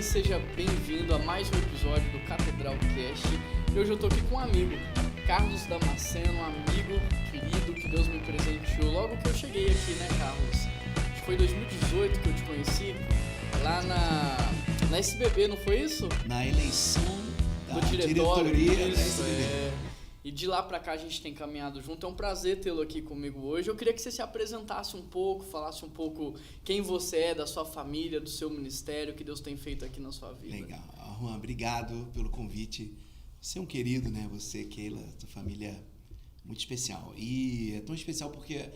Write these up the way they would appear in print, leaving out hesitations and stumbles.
seja bem-vindo a mais um episódio do Catedral Cast. E hoje eu tô aqui com um amigo, Carlos Damasceno, um amigo querido que Deus me presenteou logo que eu cheguei aqui, né, Carlos? Acho que foi em 2018 que eu te conheci, lá na SBB, não foi isso? Na eleição da diretoria da SBB. E de lá pra cá a gente tem caminhado junto. É um prazer tê-lo aqui comigo hoje. Eu queria que você se apresentasse um pouco, falasse um pouco quem você é, da sua família, do seu ministério, o que Deus tem feito aqui na sua vida. Legal. Juan, obrigado pelo convite. Você é um querido, né? Você, Keila, sua família muito especial. E é tão especial porque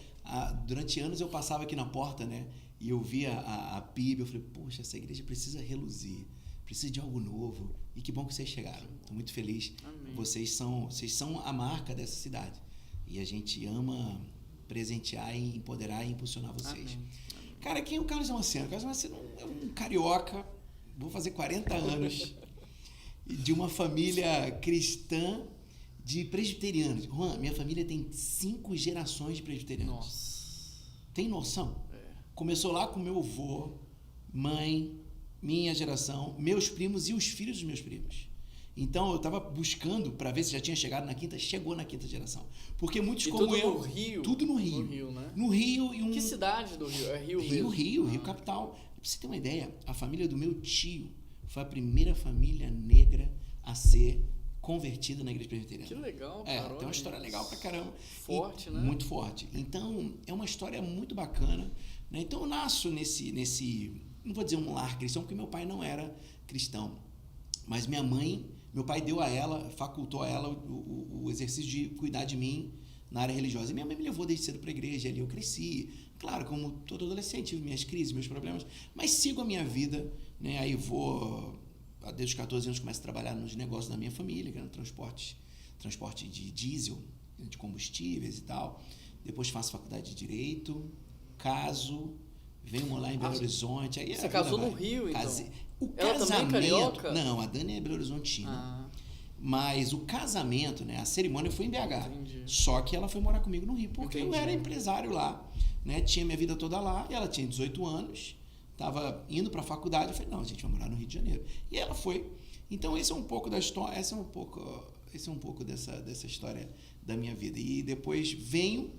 durante anos eu passava aqui na porta, né? E eu via a PIB, eu falei, poxa, essa igreja precisa reluzir, precisa de algo novo. E que bom que vocês chegaram. Estou muito feliz. Amém. Vocês são a marca dessa cidade. E a gente ama presentear e empoderar e impulsionar vocês. Amém. Cara, quem é o Carlos Damasceno? O Carlos Damasceno é um carioca, vou fazer 40 anos, de uma família cristã de presbiterianos. Juan, minha família tem 5 gerações de presbiterianos. Nossa. Tem noção? É. Começou lá com meu avô, mãe, minha geração, meus primos e os filhos dos meus primos. Então eu estava buscando para ver se já tinha chegado na quinta, chegou na quinta geração. Porque muitos E como tudo eu, no Rio? tudo no Rio. No Rio, né? No Rio e Que cidade do Rio? É Rio mesmo? Rio capital. Pra você ter uma ideia, a família do meu tio foi a primeira família negra a ser convertida na igreja presbiteriana. Que legal, cara. Tem uma história legal pra caramba. Forte, né? Muito forte. Então, é uma história muito bacana, né? Então, eu nasço nesse, não vou dizer um lar cristão, porque meu pai não era cristão. Mas meu pai deu a ela, facultou a ela o exercício de cuidar de mim na área religiosa. E minha mãe me levou desde cedo para a igreja, ali eu cresci. Claro, como todo adolescente, tive minhas crises, meus problemas, mas sigo a minha vida, né? Aí desde os 14 anos, começo a trabalhar nos negócios da minha família, que era transporte de diesel, de combustíveis e tal. Depois faço faculdade de Direito, caso, venho morar em Belo Horizonte. Aí você casou no Rio, então? O ela casamento, também é carioca? Não, a Dani é Belo Horizontina. Mas o casamento, né, a cerimônia foi em BH. Entendi. Só que ela foi morar comigo no Rio, porque Entendi. eu era empresário lá, né? Tinha minha vida toda lá, e ela tinha 18 anos, estava indo para a faculdade. Eu falei, não, a gente vai morar no Rio de Janeiro. E ela foi. Então, esse é um pouco da história, esse é um pouco dessa história da minha vida. E depois venho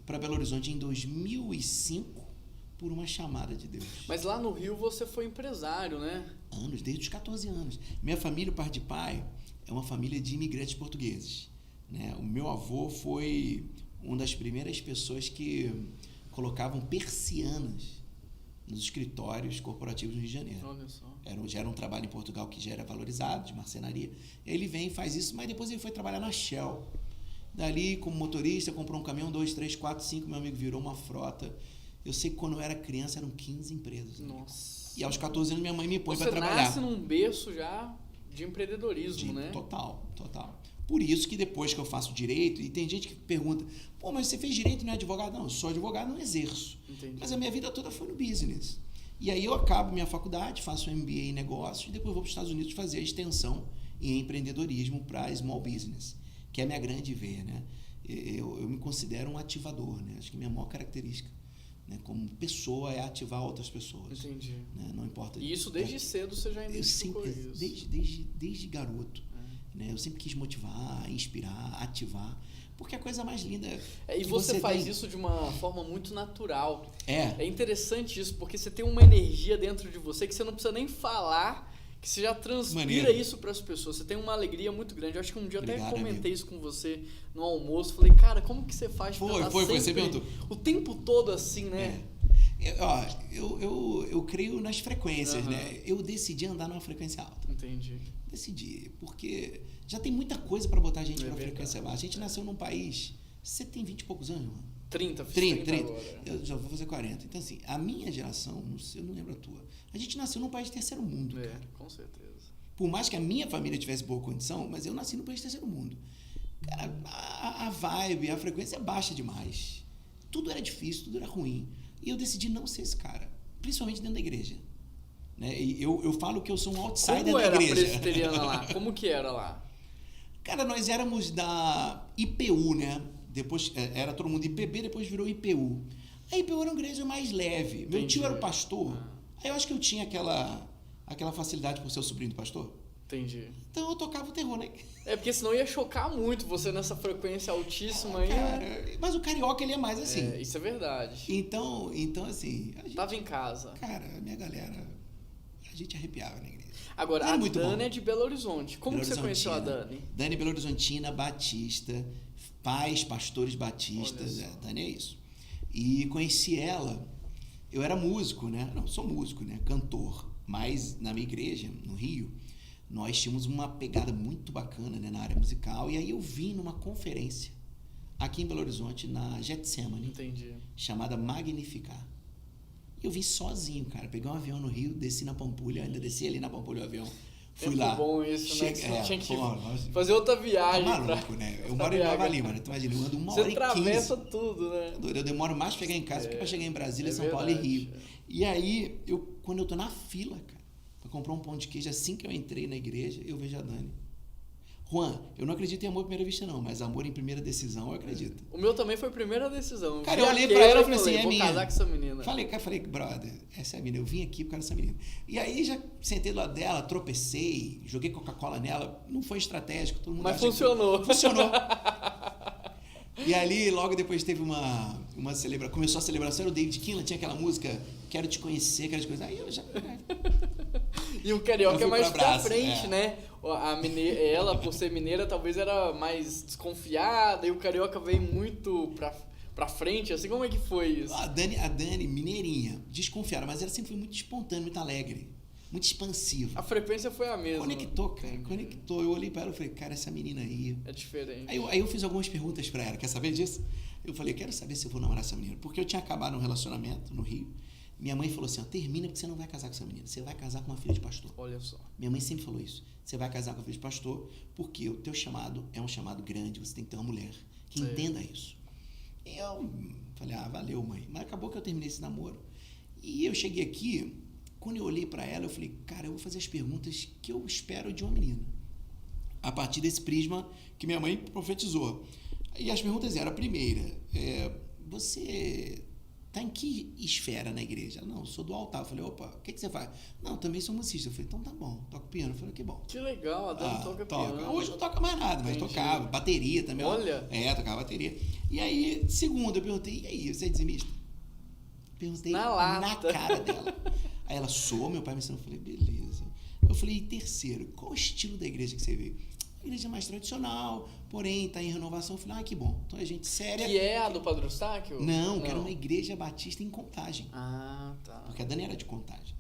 para Belo Horizonte em 2005 por uma chamada de Deus. Mas lá no Rio você foi empresário, né? Desde os 14 anos. Minha família, parte de pai, é uma família de imigrantes portugueses, né? O meu avô foi uma das primeiras pessoas que colocavam persianas nos escritórios corporativos no Rio de Janeiro. Olha só. Já era um trabalho em Portugal que já era valorizado, de marcenaria. Ele vem e faz isso, mas depois ele foi trabalhar na Shell. Dali, como motorista, comprou um caminhão, 2, 3, 4, 5, meu amigo virou uma frota. Eu sei que quando eu era criança eram 15 empresas. Nossa. E aos 14 anos minha mãe me põe para Você trabalhar. nasce num berço já de empreendedorismo, né? Total. Por isso que depois que eu faço direito, e tem gente que pergunta, pô, mas você fez direito e não é advogado? Não, eu sou advogado, não exerço. Entendi. Mas a minha vida toda foi no business. E aí eu acabo minha faculdade, faço um MBA em negócios e depois vou para os Estados Unidos fazer a extensão em empreendedorismo para small business, que é a minha grande veia, né? Eu me considero um ativador, né? Acho que minha maior característica, né, como pessoa, é ativar outras pessoas. Entendi. Né? Não importa. E isso desde cedo você já identificou isso? Desde garoto. Né? Eu sempre quis motivar, inspirar, ativar, porque é a coisa mais linda. E você faz isso de uma forma muito natural. É interessante isso, porque você tem uma energia dentro de você que você não precisa nem falar, que você já transpira isso para as pessoas. Você tem uma alegria muito grande. Eu acho que um dia eu até comentei isso com você no almoço. Falei, cara, como que você faz pra estar sempre você perguntou. O tempo todo assim, né? Eu creio nas frequências, né? Eu decidi andar numa frequência alta. Entendi. Decidi, porque já tem muita coisa para botar a gente para frequência baixa. A gente nasceu num país... Você tem 20 e poucos anos, mano? 30 agora. Eu já vou fazer 40. Então, assim, a minha geração, eu não lembro a tua, a gente nasceu num país de terceiro mundo, cara. Com certeza. Por mais que a minha família tivesse boa condição, mas eu nasci num país de terceiro mundo. Cara, a vibe, a frequência é baixa demais. Tudo era difícil, tudo era ruim. E eu decidi não ser esse cara, principalmente dentro da igreja. Né? E eu falo que eu sou um outsider da igreja. Como era a presbiteriana lá? Como que era lá? Cara, nós éramos da IPU, né? Depois era todo mundo IPB, depois virou IPU. A IPU era uma igreja mais leve. Meu tio era o pastor. Aí eu acho que eu tinha aquela facilidade por ser o sobrinho do pastor. Entendi. Então eu tocava o terror, né? É porque senão ia chocar muito você nessa frequência altíssima aí. Cara, mas o carioca, ele é mais assim. É, isso é verdade. Então assim... A gente, Tava em casa. cara, a minha galera... A gente arrepiava na igreja. Agora, Era a muito Dani bom. é de Belo Horizonte. Como Belo que você conheceu a Horizontina. Dani? Dani Belo Horizontina, batista, pais, pastores batistas. Olha só. Dani é isso. E conheci ela, eu era músico, né? Não, sou músico, né? Cantor. Mas na minha igreja, no Rio, nós tínhamos uma pegada muito bacana, né? Na área musical. E aí eu vim numa conferência aqui em Belo Horizonte, na Getsemane, Entendi. chamada Magnificar. Eu vim sozinho, cara. Peguei um avião no Rio, desci na Pampulha, ainda desci ali na Pampulha o avião. Fui Tempo lá. bom isso, né? Que você tinha que fazer outra viagem. Tá maluco, né? Eu moro em Nova Lima, né? Tu imagina, eu ando 1 hora Você e 15. atravessa tudo, né? Eu demoro mais pra chegar em casa do que pra chegar em Brasília, São Paulo verdade, e Rio. E aí, quando eu tô na fila, cara, pra comprar um pão de queijo, assim que eu entrei na igreja, eu vejo a Dani. Juan, eu não acredito em amor à primeira vista, não, mas amor em primeira decisão, eu acredito. O meu também foi a primeira decisão. Cara, eu olhei pra ela e falei assim, é vou minha. casar com essa menina. Falei, brother, essa é a menina. Eu vim aqui por causa dessa menina. E aí já sentei do lado dela, tropecei, joguei Coca-Cola nela. Não foi estratégico, todo mundo Mas acha que funcionou. Funcionou. E ali, logo depois teve uma celebração. Começou a celebração, era o David Kinlan, tinha aquela música, quero te conhecer, quero te conhecer. Aí eu já... E o carioca é mais pra frente, é. né? Ela, por ser mineira, talvez era mais desconfiada, e o carioca veio muito pra frente, assim, como é que foi isso? A Dani, mineirinha, desconfiada, mas ela sempre foi muito espontânea, muito alegre, muito expansiva. A frequência foi a mesma. Conectou, cara, conectou. Eu olhei pra ela e falei, cara, essa menina aí... É diferente. Aí eu fiz algumas perguntas pra ela, quer saber disso? Eu falei, quero saber se eu vou namorar essa menina, porque eu tinha acabado um relacionamento no Rio. Minha mãe falou assim, ó, termina porque você não vai casar com essa menina, você vai casar com uma filha de pastor. Olha só. Minha mãe sempre falou isso, você vai casar com uma filha de pastor porque o teu chamado é um chamado grande, você tem que ter uma mulher que entenda isso. E eu falei, valeu, mãe. Mas acabou que eu terminei esse namoro. E eu cheguei aqui, quando eu olhei pra ela, eu falei, cara, eu vou fazer as perguntas que eu espero de uma menina. A partir desse prisma que minha mãe profetizou. E as perguntas eram, a primeira, você... tá em que esfera na igreja? Ela, não, eu sou do altar. Eu falei, opa, o que você faz? Não, também sou musicista. Eu falei, então tá bom, toco piano. Eu falei, que bom. Que legal, a Dani toca piano. Hoje não toca mais nada, mas tocava. Bateria também. Olha. Tocava bateria. E aí, segundo, eu perguntei, e aí, você é dizimista? Perguntei na cara dela. Aí ela, sou, meu pai me ensinou. Eu falei, beleza. Eu falei, e terceiro, qual o estilo da igreja que você veio? A igreja mais tradicional, porém está em renovação. Eu falei, que bom. Então é gente séria. Que é a do Padre Eustáquio? Não, que era uma igreja batista em Contagem. Ah, tá. Porque a Dani era de Contagem.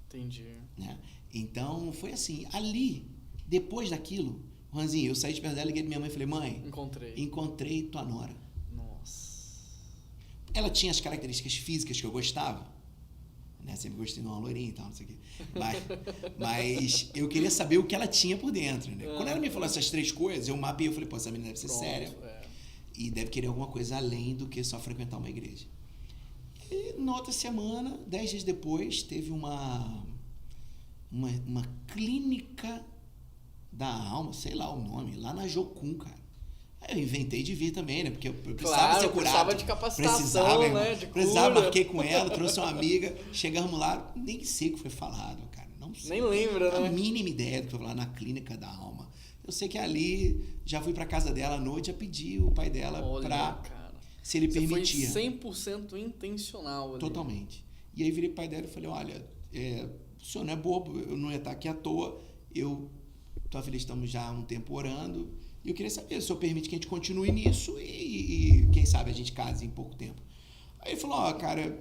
Entendi. Né? Então, foi assim. Ali, depois daquilo, Juanzinho, eu saí de perto dela, liguei pra minha mãe e falei, mãe, encontrei tua nora. Nossa. Ela tinha as características físicas que eu gostava. Né? Sempre gostei de uma loirinha e tal, não sei o quê. Mas eu queria saber o que ela tinha por dentro. Né? Quando ela me falou essas três coisas, eu mapeei, eu falei, pô, essa menina deve ser séria. E deve querer alguma coisa além do que só frequentar uma igreja. E na outra semana, 10 dias depois, teve uma clínica da alma, sei lá o nome, lá na Jocum, cara. Aí eu inventei de vir também, né? Porque eu precisava ser curado. Precisava de capacitação, né? De precisava, cura. marquei com ela, trouxe uma amiga, chegamos lá, nem sei o que foi falado, cara. Não sei. Nem lembra, né? A mínima ideia do que foi lá na clínica da alma. Eu sei que ali, já fui pra casa dela à noite, já pedi o pai dela se ele permitia. Foi 100% intencional ali. Totalmente. E aí virei pro pai dela e falei, olha, o senhor não é bobo, eu não ia estar aqui à toa, tua filha, estamos já há um tempo orando, e eu queria saber se o senhor permite que a gente continue nisso e quem sabe a gente case em pouco tempo. Aí ele falou, cara,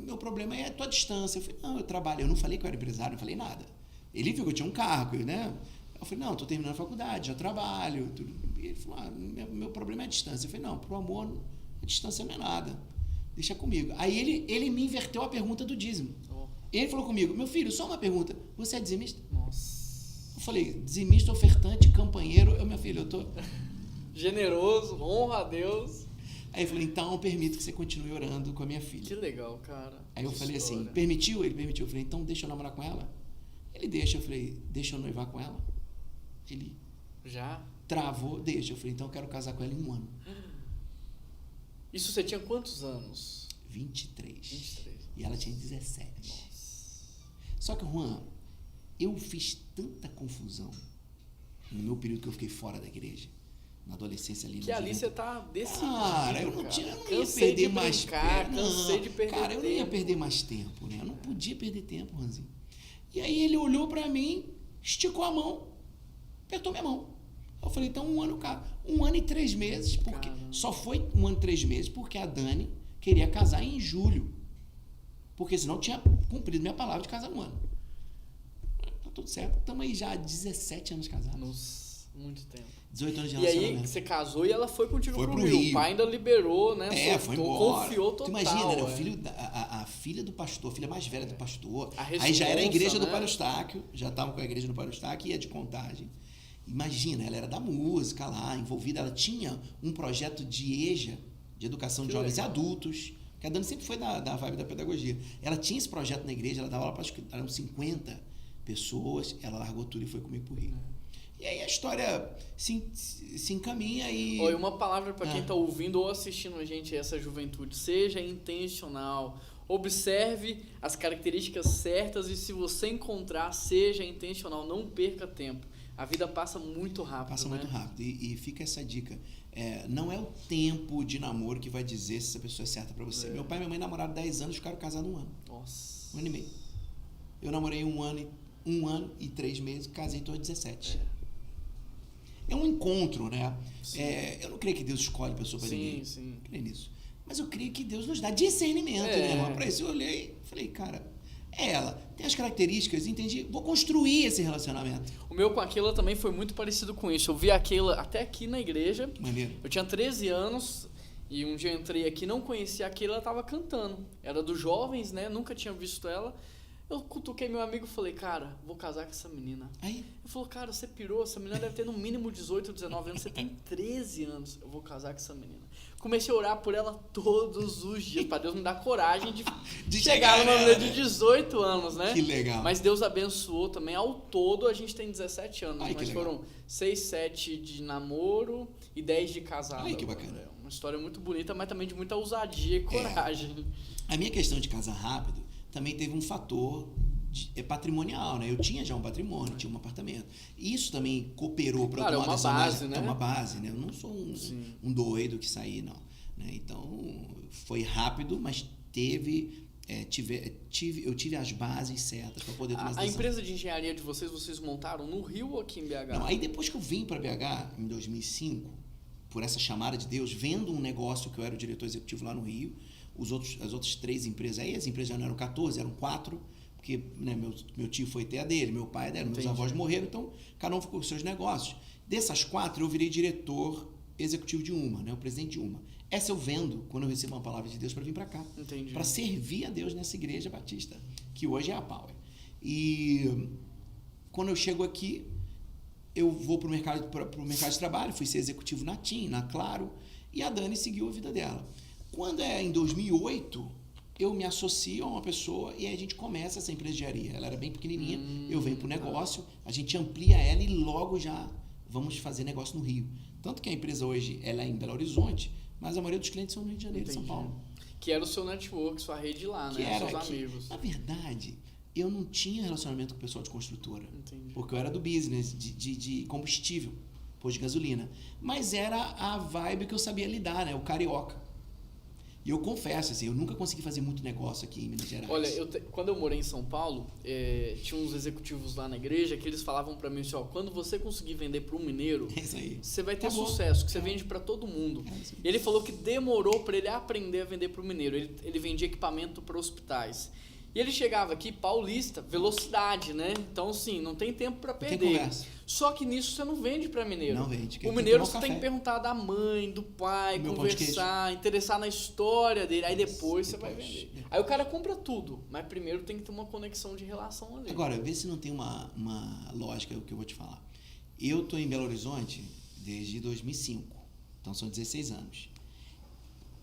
meu problema é a tua distância. Eu falei, não, eu trabalho. Eu não falei que eu era empresário, não falei nada. Ele viu que eu tinha um cargo, né? Eu falei, não, estou terminando a faculdade, já trabalho. Tudo. E ele falou, meu problema é a distância. Eu falei, não, pro amor, a distância não é nada. Deixa comigo. Aí ele me inverteu a pergunta do dízimo. Ele falou comigo, meu filho, só uma pergunta, você é dizimista? Nossa. Eu falei, dizimista, ofertante, campanheiro. Meu filho, eu tô... Generoso, honra a Deus. Aí eu falei, então eu permito que você continue orando com a minha filha. Que legal, cara. Aí eu falei assim, permitiu? Ele permitiu. Eu falei, então deixa eu namorar com ela? Ele deixa. Eu falei, deixa eu noivar com ela? Ele já travou, deixa. Eu falei, então eu quero casar com ela em 1 ano. Isso você tinha quantos anos? 23. 23. E ela tinha 17. Nossa. Só que, Juan, eu fiz tanta confusão no meu período que eu fiquei fora da igreja, na adolescência ali. Que ali você tá decidido. Cara, eu não ia perder mais tempo. Cansei de perder tempo. Cara, eu não ia perder mais tempo, né? Eu não podia perder tempo, Ranzinho. E aí ele olhou pra mim, esticou a mão, apertou minha mão. Eu falei, então 1 ano, cara. 1 ano e 3 meses, porque só foi 1 ano e 3 meses, porque a Dani queria casar em julho. Porque senão eu tinha cumprido minha palavra de casar no ano. Tá tudo certo. Estamos aí já há 17 anos casados. Nossa, muito tempo. 18 anos de E relacionamento. aí, você casou e ela foi contigo Foi pro pro Rio. Rio. O pai ainda liberou, né? Foi embora. Confiou total. Tu imagina, né? A filha do pastor, a filha mais velha do pastor. A Aí já era a igreja né? do Pai Eustáquio, já estava com a igreja do Pai Eustáquio e ia de Contagem. Imagina, ela era da música lá, envolvida. Ela tinha um projeto de EJA, de educação de jovens e adultos, que a Dani sempre foi da vibe da pedagogia. Ela tinha esse projeto na igreja, ela dava aula para eram 50 pessoas, ela largou tudo e foi comigo pro Rio. E aí a história se encaminha e... Olha, uma palavra para quem está ouvindo ou assistindo a gente, essa juventude. Seja intencional. Observe as características certas e se você encontrar, seja intencional. Não perca tempo. A vida passa muito rápido. Passa muito rápido. E fica essa dica. Não é o tempo de namoro que vai dizer se essa pessoa é certa para você. Meu pai e minha mãe namoraram 10 anos e ficaram casados 1 ano. Nossa. 1 ano e meio. Eu namorei 1 ano e 3 meses, casei em torno de 17. É um encontro, né? Eu não creio que Deus escolhe pessoa para ninguém. Sim. Eu creio nisso. Mas eu creio que Deus nos dá discernimento, né, irmão? Para isso eu olhei e falei, cara, ela tem as características, entendi, vou construir esse relacionamento. O meu com a Keila também foi muito parecido com isso. Eu vi a Keila até aqui na igreja. Maneiro. Eu tinha 13 anos e um dia eu entrei aqui, não conhecia a Keila, ela estava cantando. Era dos jovens, né? Nunca tinha visto ela. Eu cutuquei meu amigo e falei, cara, vou casar com essa menina. Aí? Ele falou, cara, você pirou, essa menina deve ter no mínimo 18, 19 anos, você tem 13 anos, eu vou casar com essa menina. Comecei a orar por ela todos os dias, para Deus me dar coragem de chegar numa menina de 18 anos, né? Que legal. Mas Deus abençoou também, ao todo a gente tem 17 anos, Ai, mas foram 6, 7 de namoro e 10 de casado. Ai, que bacana. É uma história muito bonita, mas também de muita ousadia e coragem. A minha questão de casar rápido também teve um fator patrimonial, né? Eu tinha já um patrimônio, tinha um apartamento. Isso também cooperou para eu tomar uma base, né? É uma base, né? Eu não sou um doido que saí, não. Né? Então, foi rápido, mas eu tive as bases certas para poder tomar essa decisão. A empresa de engenharia de vocês montaram no Rio ou aqui em BH? Não, aí depois que eu vim para BH, em 2005, por essa chamada de Deus, vendo um negócio que eu era o diretor executivo lá no Rio, as outras 3 empresas aí, as empresas já não eram 14, eram 4, porque né, meu tio foi ter a dele, meu pai dela, meus avós morreram, então cada um ficou com seus negócios. Dessas 4, eu virei diretor executivo de uma, né, o presidente de uma. Essa eu vendo quando eu recebo uma palavra de Deus para vir para cá, para servir a Deus nessa igreja batista, que hoje é a Power. E quando eu chego aqui, eu vou para o mercado de trabalho, fui ser executivo na TIM, na Claro, e a Dani seguiu a vida dela. Quando em 2008, eu me associo a uma pessoa e aí a gente começa essa empresa de engenharia. Ela era bem pequenininha, eu venho para o negócio, a gente amplia ela e logo já vamos fazer negócio no Rio. Tanto que a empresa hoje ela é em Belo Horizonte, mas a maioria dos clientes são no Rio de Janeiro e São Paulo. Que era o seu network, sua rede lá, né? Seus amigos. Na verdade, eu não tinha relacionamento com o pessoal de construtora. Entendi. Porque eu era do business, de combustível, posto de gasolina. Mas era a vibe que eu sabia lidar, né? O carioca. E eu confesso, assim, eu nunca consegui fazer muito negócio aqui em Minas Gerais. Olha, quando eu morei em São Paulo, tinha uns executivos lá na igreja que eles falavam pra mim assim, ó, quando você conseguir vender para um mineiro, você vai ter sucesso, que você vende para todo mundo. E ele falou que demorou para ele aprender a vender para o mineiro. Ele vendia equipamento para hospitais. E ele chegava aqui, paulista, velocidade, né? Então, assim, não tem tempo para perder. Só que nisso você não vende para mineiro. Não vende. O mineiro você tem que perguntar da mãe, do pai, conversar, interessar na história dele. Aí depois você vai vender. Aí o cara compra tudo, mas primeiro tem que ter uma conexão de relação ali. Agora, vê se não tem uma lógica o que eu vou te falar. Eu tô em Belo Horizonte desde 2005, então são 16 anos.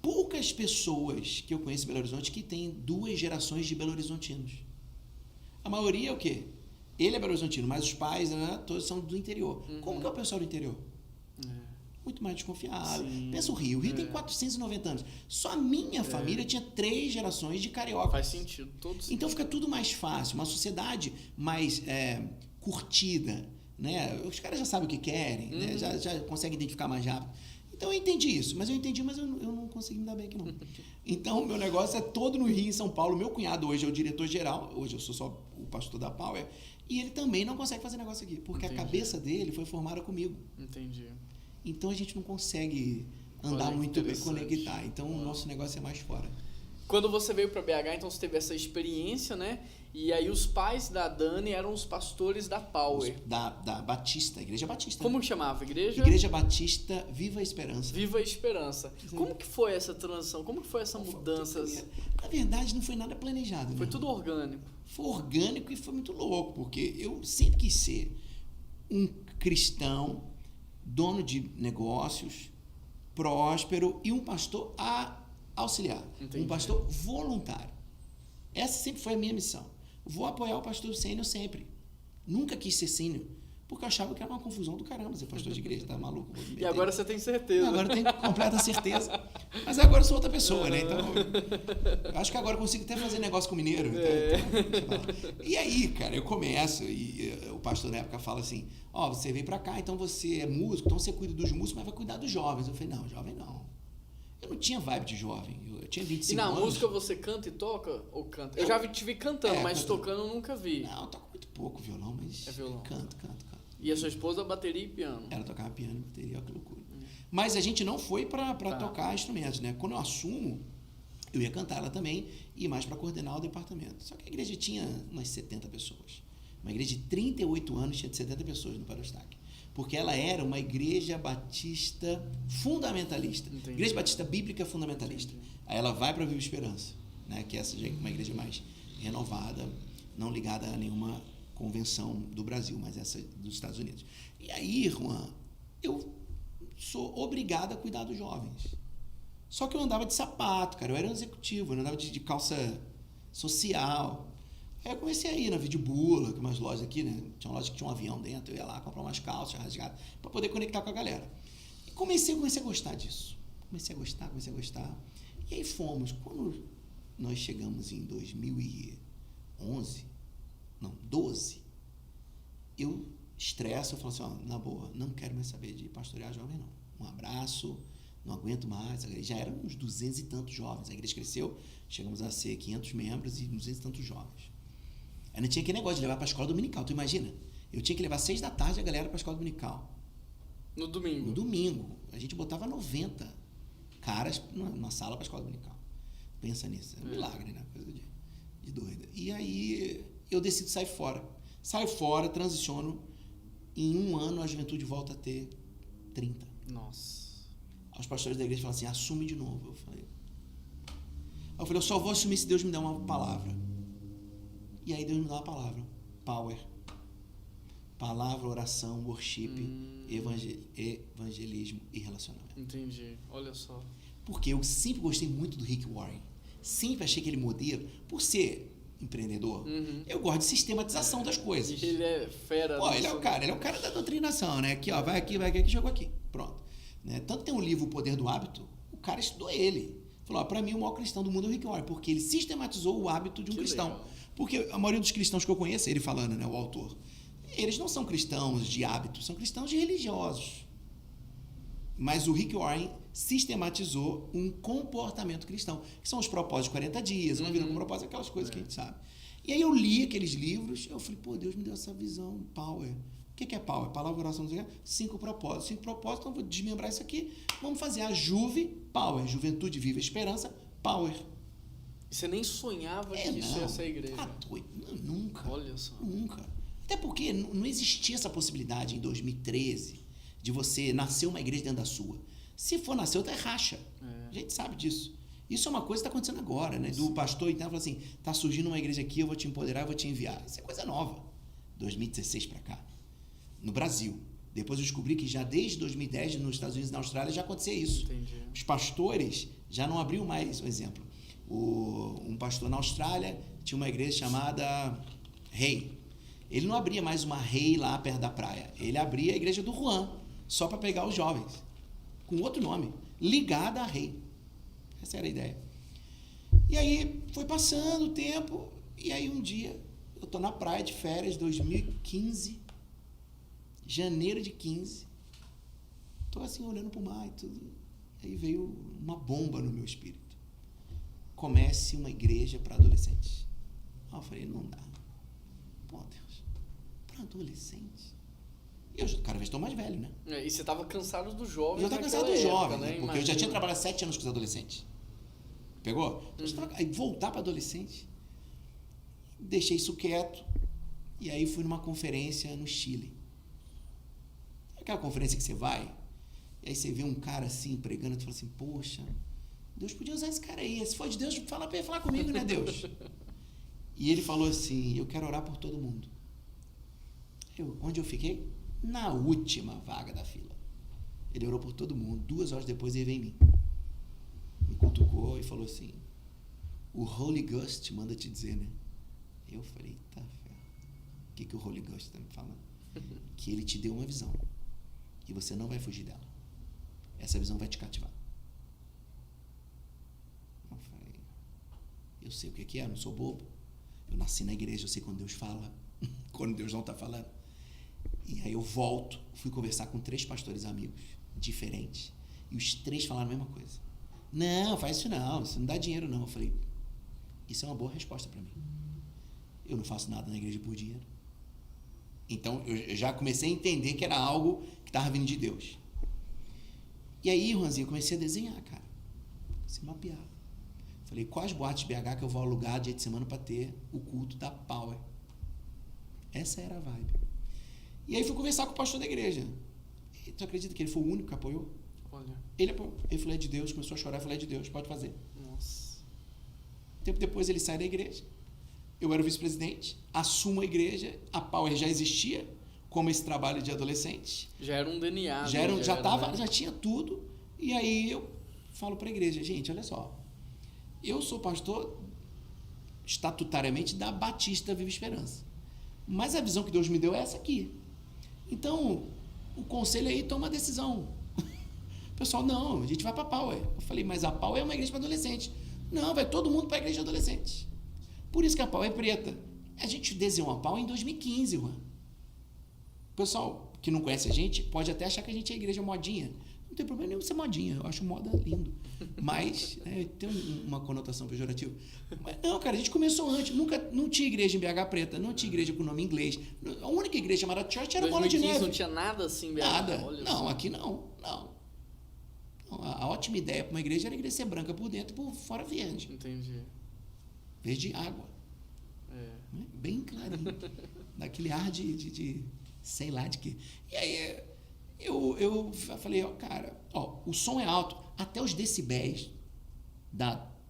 Poucas pessoas que eu conheço em Belo Horizonte que têm 2 gerações de Belo Horizontinos. A maioria é o quê? Ele é Belo Horizontino, mas os pais, né, todos são do interior. Como que é o pessoal do interior? muito mais desconfiado. Sim. Pensa o Rio tem 490 anos. Só a minha família tinha 3 gerações de carioca. Faz sentido, todo sentido. Então fica tudo mais fácil, uma sociedade mais curtida, né? Os caras já sabem o que querem, né? Já conseguem identificar mais rápido. Então eu entendi isso, mas eu não consegui me dar bem aqui não. Então o meu negócio é todo no Rio, em São Paulo. Meu cunhado hoje é o diretor-geral, hoje eu sou só o pastor da Power, e ele também não consegue fazer negócio aqui, porque a cabeça dele foi formada comigo. Entendi. Então a gente não consegue andar muito bem, conectar. Então o nosso negócio é mais fora. Quando você veio para BH, então você teve essa experiência, né? E aí os pais da Dani eram os pastores da Power. Da Batista, Igreja Batista. Como que chamava a igreja? Igreja Batista Viva a Esperança. Viva a Esperança. Como que foi essa transição? Como que foi essa mudança? Na verdade, não foi nada planejado. Foi tudo orgânico. Foi orgânico e foi muito louco, porque eu sempre quis ser um cristão, dono de negócios, próspero e um pastor auxiliar. Entendi. Um pastor voluntário. Essa sempre foi a minha missão. Vou apoiar o pastor sênior sempre. Nunca quis ser sênior, porque eu achava que era uma confusão do caramba ser pastor de igreja, tá maluco? E agora você tem certeza. Agora eu tenho completa certeza. Mas agora eu sou outra pessoa, né? Então, eu acho que agora eu consigo até fazer negócio com mineiro. Então, e aí, cara, eu começo e o pastor na época fala assim, você veio pra cá, então você é músico, então você cuida dos músicos, mas vai cuidar dos jovens. Eu falei, não, jovem não. Eu não tinha vibe de jovem, eu tinha 25 anos. E na música você canta e toca ou canta? Eu já te vi cantando, mas tocando eu nunca vi. Não, eu toco muito pouco violão, mas violão. Canto. E a sua esposa, bateria e piano? Ela tocava piano e bateria, olha que loucura. Mas a gente não foi para tocar instrumentos, né? Quando eu assumo, eu ia cantar ela também e mais para coordenar o departamento. Só que a igreja tinha umas 70 pessoas. Uma igreja de 38 anos tinha 70 pessoas no Parostaque. Porque ela era uma igreja batista fundamentalista. Entendi. Igreja batista bíblica fundamentalista. Entendi. Aí ela vai para a Viva Esperança, né? Que essa já é uma igreja mais renovada, não ligada a nenhuma convenção do Brasil, mas essa dos Estados Unidos. E aí, Juan, eu sou obrigado a cuidar dos jovens. Só que eu andava de sapato, cara. Eu era um executivo, eu andava de calça social. Aí eu comecei a ir na Vidibula, que é umas lojas aqui, né? Tinha uma loja que tinha um avião dentro, eu ia lá comprar umas calças rasgadas para poder conectar com a galera. E comecei a gostar disso. Comecei a gostar. E aí fomos. Quando nós chegamos em 2012, eu estresso, eu falo assim, na boa, não quero mais saber de pastorear jovem, não. Um abraço, não aguento mais. Já eram uns 200 e tantos jovens. A igreja cresceu, chegamos a ser 500 membros e 200 e tantos jovens. Aí não tinha aquele negócio de levar para a escola dominical. Tu imagina? Eu tinha que levar 6 da tarde a galera para a escola dominical. No domingo? No domingo. A gente botava 90 caras na sala para a escola dominical. Pensa nisso. É um milagre, né? Coisa de doida. E aí eu decido sair fora. Saio fora, transiciono. Em 1 ano a juventude volta a ter 30. Nossa. Os pastores da igreja falam assim, assume de novo. Eu falei, eu só vou assumir se Deus me der uma palavra. E aí Deus me dá uma palavra. Power. Palavra, oração, worship, evangelismo e relacionamento. Entendi. Olha só. Porque eu sempre gostei muito do Rick Warren. Sempre achei aquele modelo, por ser empreendedor, eu gosto de sistematização das coisas. E ele é fera. Ele é o cara da doutrinação, né? Aqui, vai aqui, chegou aqui. Pronto. Né? Tanto tem um livro, O Poder do Hábito, o cara estudou ele. Falou, para mim o maior cristão do mundo é o Rick Warren, porque ele sistematizou o hábito de um cristão. Legal. Porque a maioria dos cristãos que eu conheço, ele falando, né, o autor, eles não são cristãos de hábito, são cristãos de religiosos. Mas o Rick Warren sistematizou um comportamento cristão, que são os propósitos de 40 dias, uma vida com propósito, aquelas coisas que a gente sabe. E aí eu li aqueles livros, eu falei, Deus me deu essa visão, Power. O que é Power? Palavra, oração, não sei o quê. 5 propósitos. 5 propósitos, então vou desmembrar isso aqui. Vamos fazer a Power, Juventude Viva Esperança, Power. E você nem sonhava que isso ia ser a igreja? Nunca. Olha só. Nunca. Até porque não existia essa possibilidade em 2013 de você nascer uma igreja dentro da sua. Se for nascer, outra é racha. A gente sabe disso. Isso é uma coisa que está acontecendo agora, né? Do pastor, então, fala assim, está surgindo uma igreja aqui, eu vou te empoderar, eu vou te enviar. Isso é coisa nova. 2016 para cá. No Brasil. Depois eu descobri que já desde 2010, nos Estados Unidos e na Austrália, já acontecia isso. Entendi. Os pastores já não abriam mais, um exemplo. Um pastor na Austrália tinha uma igreja chamada Rei. Ele não abria mais uma Rei lá perto da praia. Ele abria a igreja do Juan, só para pegar os jovens. com outro nome, ligada a rei. Essa era a ideia. E aí foi passando o tempo, e aí um dia eu tô na praia de férias, 2015, janeiro de 15, tô assim olhando pro mar e tudo, aí veio uma bomba no meu espírito. Comece uma igreja para adolescentes. Aí eu falei, não dá. Pô, Deus, para adolescentes? E eu cada vez estou mais velho, né? E você estava cansado do jovem. Eu já estava cansado do época, jovem, né? Porque Imagina. eu já tinha trabalhado 7 anos com os adolescentes. Pegou? Então, aí voltar para adolescente, deixei isso quieto, e aí fui numa conferência no Chile. Aquela conferência que você vai, e aí você vê um cara assim, pregando, e tu fala assim, poxa, Deus podia usar esse cara aí, se for de Deus, fala para ele falar comigo, né, Deus? E ele falou assim, eu quero orar por todo mundo. Onde eu fiquei? Na última vaga da fila. Ele orou por todo mundo. 2 horas depois ele veio em mim. Me cutucou e falou assim, o Holy Ghost manda te dizer, né? Eu falei, tá ferro. O que o Holy Ghost está me falando? Que ele te deu uma visão. E você não vai fugir dela. Essa visão vai te cativar. Eu falei, eu sei o que é, eu não sou bobo. Eu nasci na igreja, eu sei quando Deus fala, quando Deus não está falando. E aí eu volto, fui conversar com 3 pastores amigos, diferentes, e os 3 falaram a mesma coisa. Não, faz isso não dá dinheiro não. Eu falei, isso é uma boa resposta para mim. Eu não faço nada na igreja por dinheiro. Então eu já comecei a entender que era algo que estava vindo de Deus. E aí, Juanzinho, eu comecei a desenhar, cara. Comecei a mapear. Falei, quais boates BH que eu vou alugar dia de semana para ter o culto da Power? Essa era a vibe. E aí fui conversar com o pastor da igreja. E tu acredita que ele foi o único que apoiou? Olha. Ele apoiou. Ele falou, é de Deus, começou a chorar, eu falei, é de Deus, pode fazer. Nossa. Tempo depois ele sai da igreja. Eu era o vice-presidente, assumo a igreja, a Power já existia, como esse trabalho de adolescente. Já era um DNA. Já tinha tudo. E aí eu falo para a igreja, gente, olha só. Eu sou pastor estatutariamente da Batista Viva Esperança. Mas a visão que Deus me deu é essa aqui. Então, o conselho aí toma a decisão. O pessoal, não, a gente vai para a Power. Eu falei, mas a Power é uma igreja para adolescente. Não, vai todo mundo para a igreja de adolescente. Por isso que a Power é preta. A gente desenhou a Power em 2015, Juan. O pessoal que não conhece a gente pode até achar que a gente é igreja modinha. Não tem problema nenhum ser modinha. Eu acho moda lindo. Mas tem uma conotação pejorativa. Mas não, cara, a gente começou antes. Não tinha igreja em BH preta. Não tinha igreja com nome em inglês. A única igreja chamada Church era Bola de Neve. Não tinha nada assim em BH? Nada. Olha não, só. aqui não. A ótima ideia para uma igreja era a igreja ser branca por dentro e por fora verde. Entendi. Verde água. Né? Bem clarinho. Daquele ar de sei lá de quê. E aí eu falei, cara, o som é alto. Até os decibéis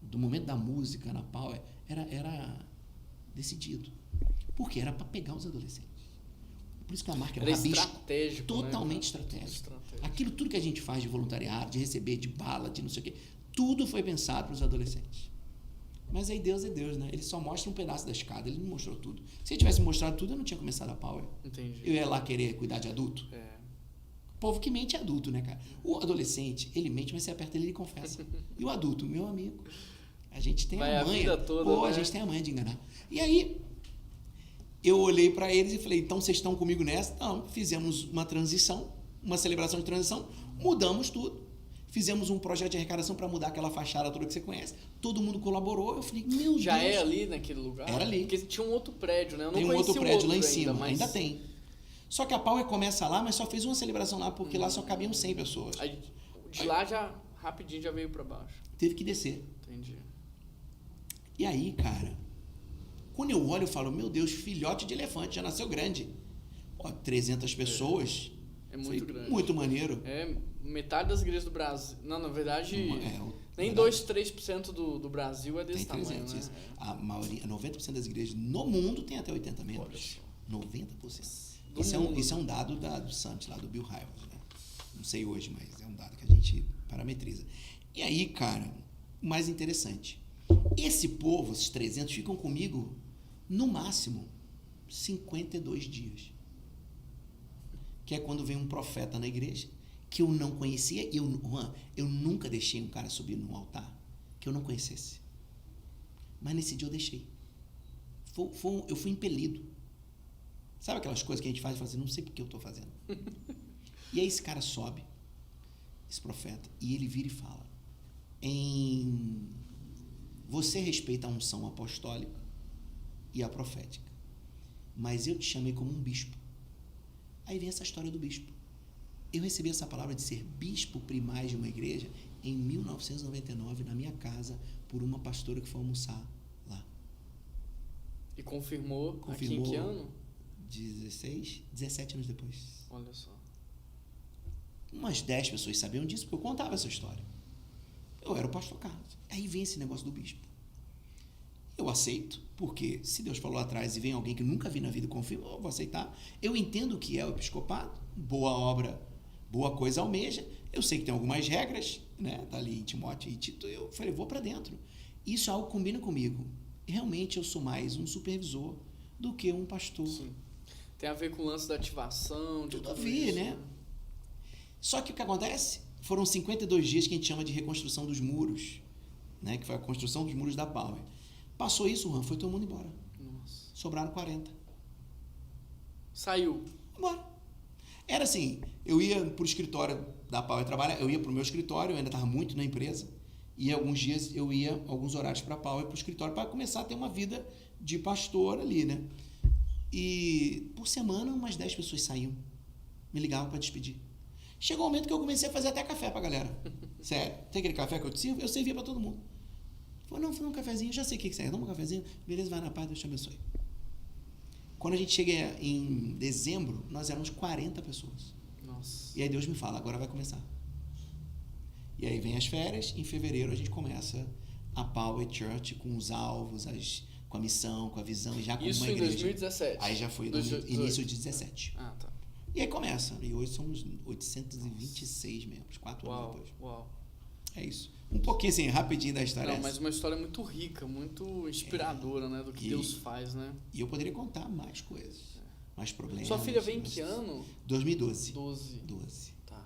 do momento da música na Power era decidido. Porque era para pegar os adolescentes. Por isso que a marca era Rabisco. Estratégico. Totalmente estratégico. Aquilo tudo que a gente faz de voluntariado, de receber, de bala, de não sei o quê, tudo foi pensado para os adolescentes. Mas aí Deus é Deus, né? Ele só mostra um pedaço da escada, ele não mostrou tudo. Se ele tivesse mostrado tudo, eu não tinha começado a Power. Entendi. Eu ia lá querer cuidar de adulto. O povo que mente é adulto, né, cara? O adolescente, ele mente, mas você aperta ele e confessa. E o adulto, meu amigo, a gente tem a manha. Vida toda, a gente tem a manha de enganar. E aí, eu olhei para eles e falei, então vocês estão comigo nessa? Não, fizemos uma transição, uma celebração de transição, mudamos tudo. Fizemos um projeto de arrecadação para mudar aquela fachada toda que você conhece. Todo mundo colaborou. Eu falei, meu Deus. Já é ali naquele lugar? Era ali. Porque tinha um outro prédio, né? Eu não tem um conhecia outro prédio lá em ainda, cima. mas... Ainda tem. Só que a Power começa lá, mas só fez uma celebração lá, porque lá só cabiam 100 pessoas. Aí, de lá já, rapidinho, já veio para baixo. Teve que descer. Entendi. E aí, cara, quando eu olho, eu falo, meu Deus, filhote de elefante, já nasceu grande. 300 pessoas. É muito grande. Muito maneiro. Metade das igrejas do Brasil. Não, na verdade, nem 2, 3% do Brasil é desse tamanho, 300, né? Isso. A maioria, 90% das igrejas no mundo tem até 80 membros. 90%. Isso é um dado do Santos, lá do Bill Hybels, né? Não sei hoje, mas é um dado que a gente parametriza. E aí, cara, o mais interessante, esse povo, esses 300, ficam comigo no máximo 52 dias. Que é quando vem um profeta na igreja que eu não conhecia. Juan, eu nunca deixei um cara subir num altar que eu não conhecesse. Mas nesse dia eu deixei. Eu fui impelido. Sabe aquelas coisas que a gente faz e fala assim, não sei por que eu estou fazendo. E aí esse cara sobe, esse profeta, e ele vira e fala, você respeita a unção apostólica e a profética, mas eu te chamei como um bispo. Aí vem essa história do bispo. Eu recebi essa palavra de ser bispo primaz de uma igreja em 1999, na minha casa, por uma pastora que foi almoçar lá. E confirmou aqui em que ano? 17 anos depois. Olha só. Umas 10 pessoas sabiam disso, porque eu contava essa história. Eu era o pastor Carlos. Aí vem esse negócio do bispo. Eu aceito, porque se Deus falou lá atrás e vem alguém que nunca vi na vida e confirma, eu vou aceitar. Eu entendo o que é o episcopado, boa obra, boa coisa almeja. Eu sei que tem algumas regras, né? Tá ali Timóteo e Tito. Eu falei, vou para dentro. Isso é algo que combina comigo. Realmente eu sou mais um supervisor do que um pastor. Sim. Tem a ver com o lance da ativação, de tudo a ver, né? Só que o que acontece? Foram 52 dias que a gente chama de reconstrução dos muros, né? Que foi a construção dos muros da Power. Passou isso, Juan, foi todo mundo embora. Nossa. Sobraram 40. Saiu. Embora. Era assim, eu ia pro escritório da Power trabalhar, eu ia pro meu escritório, eu ainda estava muito na empresa, e alguns dias eu ia, alguns horários para a Power, pro escritório, para começar a ter uma vida de pastor ali, né? E por semana umas 10 pessoas saíam, me ligavam para despedir. Chegou um momento que eu comecei a fazer até café pra galera. Sério, tem aquele café que eu te sirvo? Eu servia para todo mundo. Falei, não, um cafezinho, já sei o que você quer, toma um cafezinho, beleza, vai na paz, Deus te abençoe. Quando a gente chega em dezembro, nós éramos 40 pessoas. Nossa. E aí Deus me fala, agora vai começar. E aí vem as férias, em fevereiro a gente começa a Power Church com os alvos, com a missão, com a visão, e já com isso uma igreja. Isso em 2017? Aí já foi início de 17. Ah, tá. E aí começa, e hoje somos 826 membros, 4 anos depois. Uau. É isso. Um pouquinho assim, rapidinho da história. Não, mas uma história muito rica, muito inspiradora, né? Do que Deus faz, né? E eu poderia contar mais coisas, mais problemas. Sua filha vem em que ano? 2012. 12. Tá.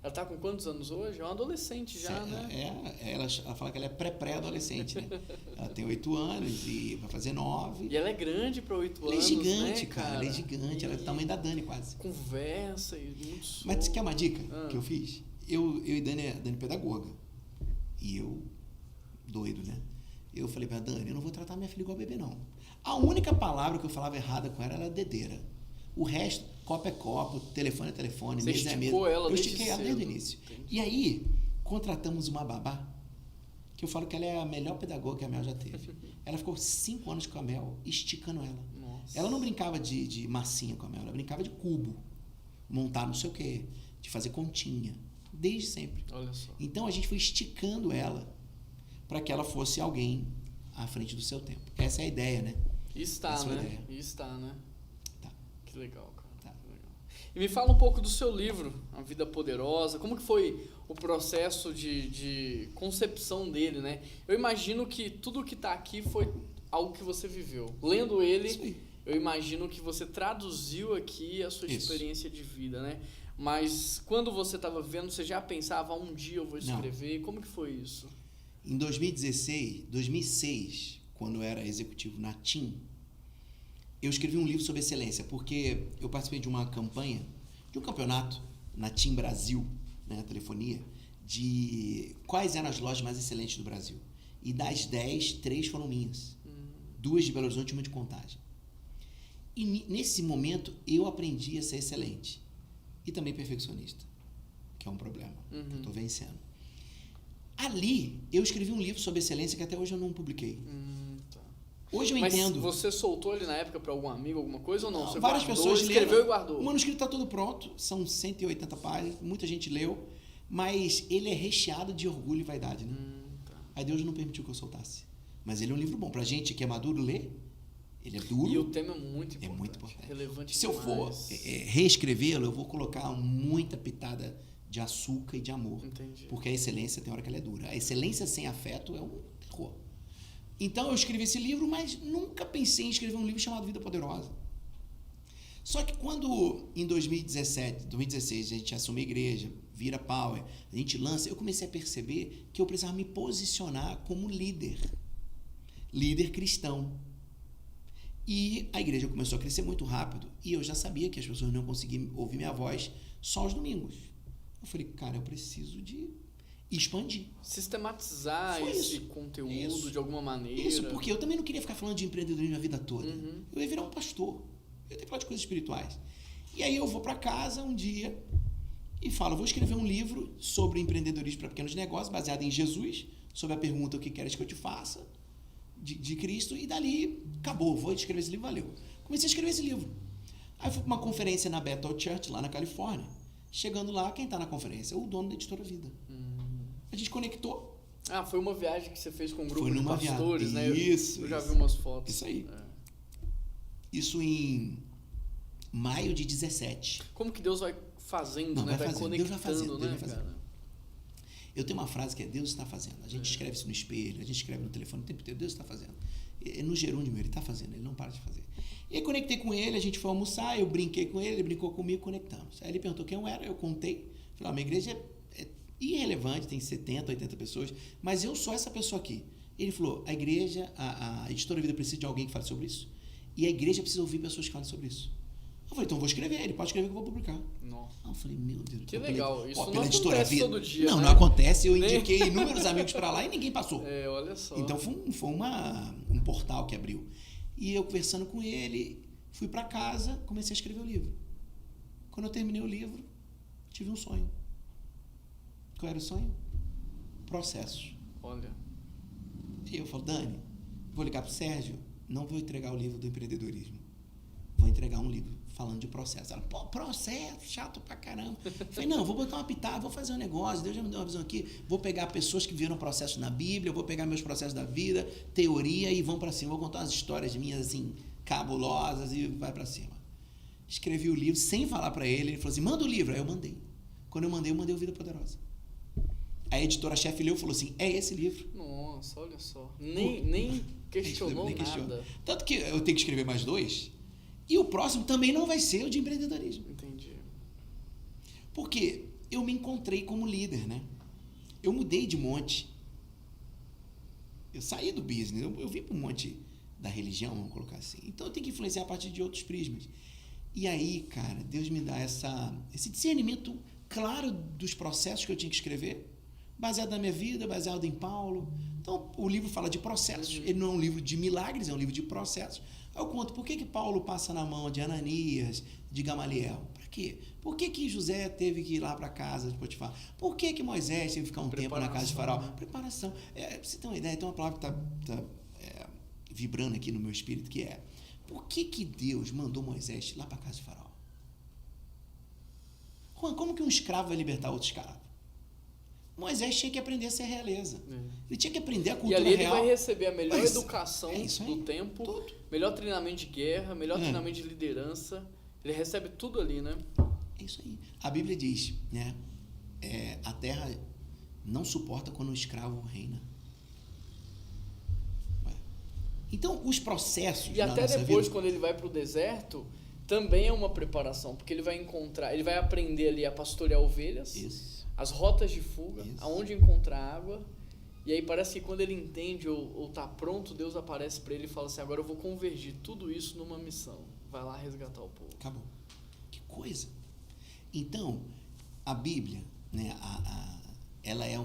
Ela tá com quantos anos hoje? É uma adolescente já, né? Ela fala que ela é pré-adolescente, né? Ela tem 8 anos e vai fazer 9. E ela é grande para 8 anos, ela é gigante, né, cara? Ela é gigante, ela é do tamanho da Dani quase. Conversa e muito solto. Mas quer uma dica que eu fiz? Eu e Dani pedagoga. E eu, doido, né? Eu falei pra Dani, eu não vou tratar minha filha igual bebê, não. A única palavra que eu falava errada com ela era dedeira. O resto, copo é copo, telefone é telefone, você mesa é mesa. Ela eu estiquei ela desde o início. Entendi. E aí, contratamos uma babá, que eu falo que ela é a melhor pedagoga que a Mel já teve. Ela ficou 5 anos com a Mel, esticando ela. Nossa. Ela não brincava de massinha com a Mel, ela brincava de cubo. Montar não sei o quê, de fazer continha. Desde sempre. Olha só. Então a gente foi esticando ela para que ela fosse alguém à frente do seu tempo. Essa é a ideia, né? Está, né? Tá. Que legal, cara. Tá. Que legal. E me fala um pouco do seu livro, A Vida Poderosa. Como que foi o processo de concepção dele, né? Eu imagino que tudo que está aqui foi algo que você viveu. Lendo ele, eu imagino que você traduziu aqui a sua experiência de vida, né? Mas quando você estava vendo, você já pensava, um dia eu vou escrever? Como que foi isso? Em 2006, quando eu era executivo na TIM, eu escrevi um livro sobre excelência, porque eu participei de uma campanha, de um campeonato na TIM Brasil, né, telefonia, de quais eram as lojas mais excelentes do Brasil. E das 10, 3 foram minhas. 2 de Belo Horizonte e uma de Contagem. E nesse momento, eu aprendi a ser excelente. E também perfeccionista, que é um problema que eu estou vencendo. Ali, eu escrevi um livro sobre excelência que até hoje eu não publiquei. Tá. Hoje eu entendo. Mas você soltou ele na época para algum amigo, alguma coisa ou não? Você várias guardou, pessoas escreveu leram. E guardou? O manuscrito está todo pronto, são 180 páginas, muita gente leu, mas ele é recheado de orgulho e vaidade, né? Tá. Aí Deus não permitiu que eu soltasse. Mas ele é um livro bom. Pra gente que é maduro ler, ele é duro. E o tema é muito importante. É muito importante. Relevante Se eu for reescrevê-lo, eu vou colocar muita pitada de açúcar e de amor. Entendi. Porque a excelência tem hora que ela é dura. A excelência sem afeto é um terror. Então eu escrevi esse livro, mas nunca pensei em escrever um livro chamado Vida Poderosa. Só que quando, em 2016, a gente assume a igreja, vira Power, a gente lança, eu comecei a perceber que eu precisava me posicionar como líder cristão. E a igreja começou a crescer muito rápido e eu já sabia que as pessoas não conseguiam ouvir minha voz só aos domingos. Eu falei, cara, eu preciso de expandir. Sistematizar esse conteúdo de alguma maneira. Isso, porque eu também não queria ficar falando de empreendedorismo a vida toda. Eu ia virar um pastor. Eu ia ter que falar de coisas espirituais. E aí eu vou para casa um dia e falo, vou escrever um livro sobre empreendedorismo para pequenos negócios, baseado em Jesus, sobre a pergunta, o que queres que eu te faça, de Cristo, e dali acabou, vou escrever esse livro, valeu. Comecei a escrever esse livro. Aí fui para uma conferência na Bethel Church, lá na Califórnia. Chegando lá, quem está na conferência? O dono da Editora Vida. A gente conectou. Ah, foi uma viagem que você fez com um grupo foi de pastores, viagem. né? Isso. Eu já vi umas fotos. Isso aí. Isso em maio de 17. Como que Deus vai fazendo, né? Vai conectando, Deus vai fazendo, né, cara? Eu tenho uma frase que é Deus está fazendo. A gente escreve isso no espelho, a gente escreve no telefone o tempo inteiro. Deus está fazendo. No gerúndio meu, ele está fazendo, ele não para de fazer. E aí conectei com ele, a gente foi almoçar, eu brinquei com ele brincou comigo, conectamos. Aí ele perguntou quem eu era, eu contei. Falei, minha igreja é irrelevante, tem 70, 80 pessoas, mas eu sou essa pessoa aqui. Ele falou, a igreja, a Editora Vida precisa de alguém que fale sobre isso. E a igreja precisa ouvir pessoas que falem sobre isso. Eu falei, então eu vou escrever, ele pode escrever que eu vou publicar. Nossa. Aí eu falei, meu Deus. Que legal, isso pela não Editora acontece Vida. todo dia, Não, né? não acontece, eu indiquei inúmeros amigos para lá e ninguém passou. Olha só. Então foi um portal que abriu. E eu conversando com ele, fui para casa, comecei a escrever o livro. Quando eu terminei o livro, tive um sonho. Qual era o sonho? Processos. Olha. E eu falo, Dani, vou ligar pro Sérgio, não vou entregar o livro do empreendedorismo. Vou entregar um livro falando de processo. Ela, pô, processo, chato pra caramba. Eu falei, não, vou botar uma pitada, vou fazer um negócio, Deus já me deu uma visão aqui, vou pegar pessoas que viram processo na Bíblia, vou pegar meus processos da vida, teoria, e vão pra cima. Vou contar umas histórias minhas, assim, cabulosas, e vai pra cima. Escrevi o livro, sem falar pra ele, ele falou assim, manda o livro. Aí eu mandei. Quando eu mandei o Vida Poderosa. A editora-chefe leu e falou assim, é esse livro. Nossa, olha só. Nem questionou nada. Tanto que eu tenho que escrever mais 2, e o próximo também não vai ser o de empreendedorismo. Entendi. Porque eu me encontrei como líder, né? Eu mudei de monte. Eu saí do business, eu vim para um monte da religião, vamos colocar assim. Então eu tenho que influenciar a partir de outros prismas. E aí, cara, Deus me dá esse discernimento claro dos processos que eu tinha que escrever, baseado na minha vida, baseado em Paulo. Então, o livro fala de processos. Ele não é um livro de milagres, é um livro de processos. Aí eu conto por que Paulo passa na mão de Ananias, de Gamaliel. Para quê? Por que José teve que ir lá para a casa de Potifar? Por que Moisés teve que ficar um tempo na casa de Faraó? Preparação. Pra você ter uma ideia, tem uma palavra que está vibrando aqui no meu espírito, que é: por que Deus mandou Moisés lá para a casa de Faraó? Juan, como que um escravo vai libertar outro escravo? Moisés tinha que aprender a ser realeza. Ele tinha que aprender a cultura real. E ali ele vai receber a melhor educação do tempo, tudo. Melhor treinamento de guerra, melhor treinamento de liderança. Ele recebe tudo ali, né? É isso aí. A Bíblia diz, né? A terra não suporta quando o escravo reina. Então, os processos... E até depois, quando ele vai para o deserto, também é uma preparação, porque ele vai aprender ali a pastorear ovelhas. Isso. As rotas de fuga, aonde encontrar água. E aí parece que quando ele entende ou tá pronto, Deus aparece para ele e fala assim: agora eu vou convergir tudo isso numa missão. Vai lá resgatar o povo. Acabou. Que coisa. Então, a Bíblia, né, ela é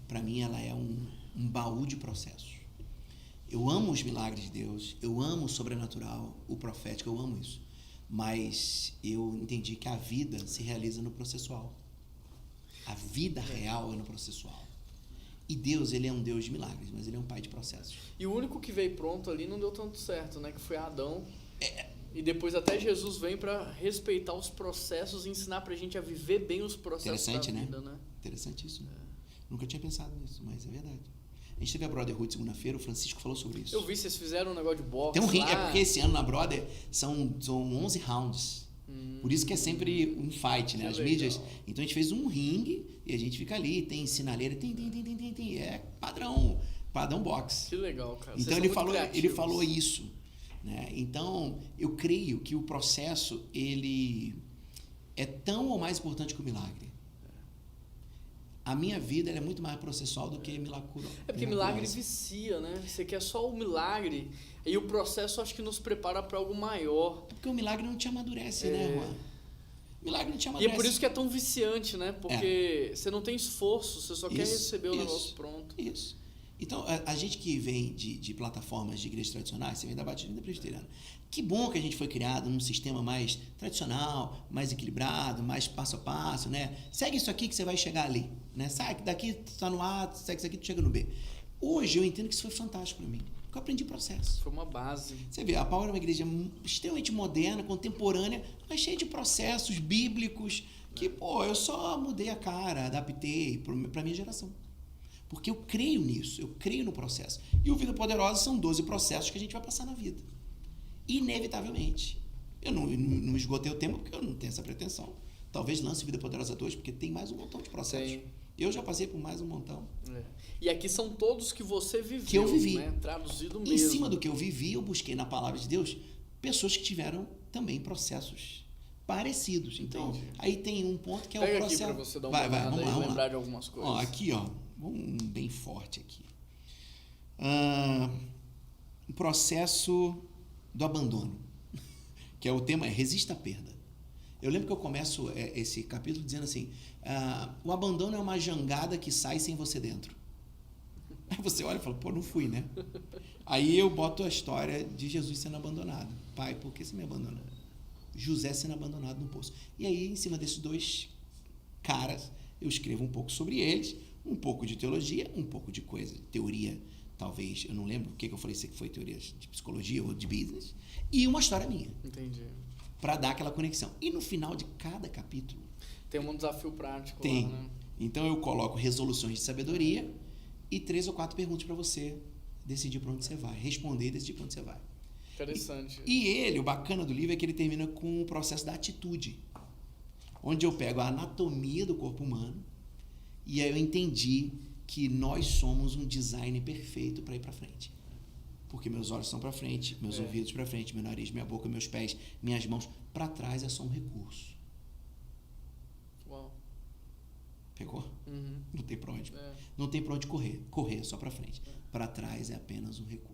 para mim, ela é um baú de processos. Eu amo os milagres de Deus, eu amo o sobrenatural, o profético, eu amo isso. Mas eu entendi que a vida se realiza no processual. A vida real é no processual. E Deus, ele é um Deus de milagres, mas ele é um pai de processos. E o único que veio pronto ali não deu tanto certo, né? Que foi Adão. E depois até Jesus vem para respeitar os processos e ensinar pra gente a viver bem os processos da vida, né? Interessante isso. Nunca tinha pensado nisso, mas é verdade. A gente teve a Brotherhood segunda-feira, o Francisco falou sobre isso. Eu vi, vocês fizeram um negócio de boxe. Tem um ringue, porque esse ano na Brother são 11 rounds. Por isso que é sempre um fight, né? As mídias. Então a gente fez um ringue e a gente fica ali, tem sinaleira, tem. É padrão boxe. Que legal, cara. Então ele falou isso. né? Então, eu creio que o processo, ele é tão ou mais importante que o milagre. A minha vida ela é muito mais processual do que milagrosa. É porque milagre vicia, né? Você quer só o milagre, e o processo acho que nos prepara para algo maior. É porque o milagre não te amadurece, né, Juan? O milagre não te amadurece. E é por isso que é tão viciante, né? Porque você não tem esforço, você só quer receber o negócio pronto. Isso. Então, a gente que vem de plataformas de igrejas tradicionais, você vem da Batista Presbiteriana, que bom que a gente foi criado num sistema mais tradicional, mais equilibrado, mais passo a passo, né? Segue isso aqui que você vai chegar ali, né? Sai daqui, tu tá no A, segue isso aqui, tu chega no B. Hoje eu entendo que isso foi fantástico para mim, porque eu aprendi processo. Foi uma base. Você vê, a Power é uma igreja extremamente moderna, contemporânea, mas cheia de processos bíblicos que, pô, eu só mudei a cara, adaptei para minha geração. Porque eu creio nisso, eu creio no processo. E o Vida Poderosa são 12 processos que a gente vai passar na vida. Inevitavelmente. Eu não esgotei o tempo porque eu não tenho essa pretensão. Talvez lance Vida Poderosa 2, porque tem mais um montão de processos. Sim. Eu já passei por mais um montão. E aqui são todos que você viveu, que eu vivi. Né? Traduzido mesmo. Em cima do que eu vivi, eu busquei na Palavra de Deus pessoas que tiveram também processos parecidos. Então, aí tem um ponto que é Pega o processo. Aqui para você dar uma olhada e lembrar de algumas coisas. Ó, aqui, ó. Vamos bem forte aqui. O processo do abandono, que é o tema, resista à perda. Eu lembro que eu começo esse capítulo dizendo assim, o abandono é uma jangada que sai sem você dentro. Aí você olha e fala, pô, não fui, né? Aí eu boto a história de Jesus sendo abandonado. Pai, por que você me abandonou? José sendo abandonado no poço. E aí, em cima desses dois caras, eu escrevo um pouco sobre eles, um pouco de teologia, um pouco de coisa, teoria, talvez, eu não lembro o que eu falei, se foi teoria de psicologia ou de business, e uma história minha. Entendi. Para dar aquela conexão. E no final de cada capítulo... Tem um desafio prático. Tem. Lá, né? Então eu coloco resoluções de sabedoria e 3 ou 4 perguntas para você decidir para onde você vai, responder e decidir para onde você vai. Interessante. E o bacana do livro é que ele termina com o processo da atitude, onde eu pego a anatomia do corpo humano e aí eu entendi que nós somos um design perfeito para ir para frente. Porque meus olhos são para frente, meus ouvidos para frente, meu nariz, minha boca, meus pés, minhas mãos. Para trás é só um recurso. Uau. Pegou? Uhum. Não tem para onde. Não tem para onde correr. Correr é só para frente. Para trás é apenas um recurso.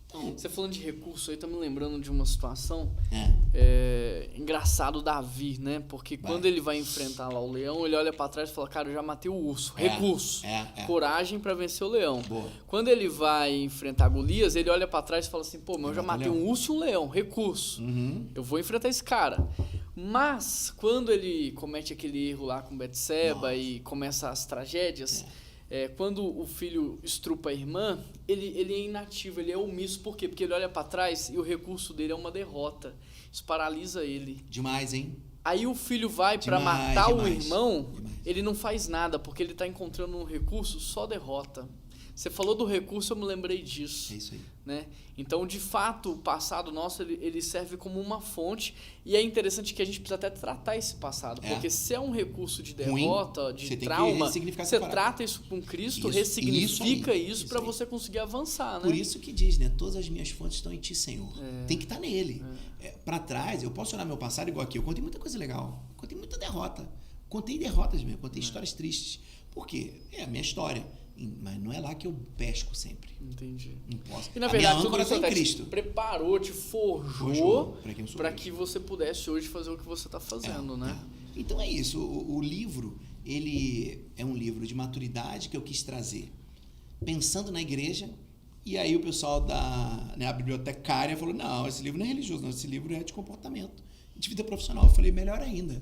Então, você falando de recurso aí, tá me lembrando de uma situação engraçado, Davi, né? Porque quando ele vai enfrentar lá o leão, ele olha para trás e fala, cara, eu já matei o urso. Recurso. Coragem para vencer o leão. Boa. Quando ele vai enfrentar Golias, ele olha para trás e fala assim, pô, mas eu já matei um urso e um leão. Recurso. Uhum. Eu vou enfrentar esse cara. Mas, quando ele comete aquele erro lá com Betseba e começa as tragédias... quando o filho estrupa a irmã, ele é inativo, ele é omisso. Por quê? Porque ele olha para trás e o recurso dele é uma derrota. Isso paralisa ele. Demais, hein? Aí o filho vai para matar o irmão, ele não faz nada, porque ele está encontrando um recurso, só derrota. Você falou do recurso, eu me lembrei disso. É isso aí. Né? Então, de fato, o passado nosso, ele serve como uma fonte, e é interessante que a gente precisa até tratar esse passado, porque se é um recurso de derrota, de trauma, você trata isso com Cristo, ressignifica isso para você conseguir avançar. Né? Por isso que diz, né? Todas as minhas fontes estão em ti, Senhor. Tem que estar nele. Para trás, eu posso olhar meu passado igual aqui, eu contei muita coisa legal, contei muita derrota, contei derrotas mesmo, contei histórias tristes. Por quê? É a minha história. Mas não é lá que eu pesco sempre. Entendi. Não posso. E na verdade, tudo isso até Cristo te preparou, te forjou para que você pudesse hoje fazer o que você está fazendo, né? Então é isso. O livro, ele é um livro de maturidade que eu quis trazer pensando na igreja. E aí o pessoal a bibliotecária falou, não, esse livro não é religioso, não, esse livro é de comportamento, de vida profissional. Eu falei, melhor ainda.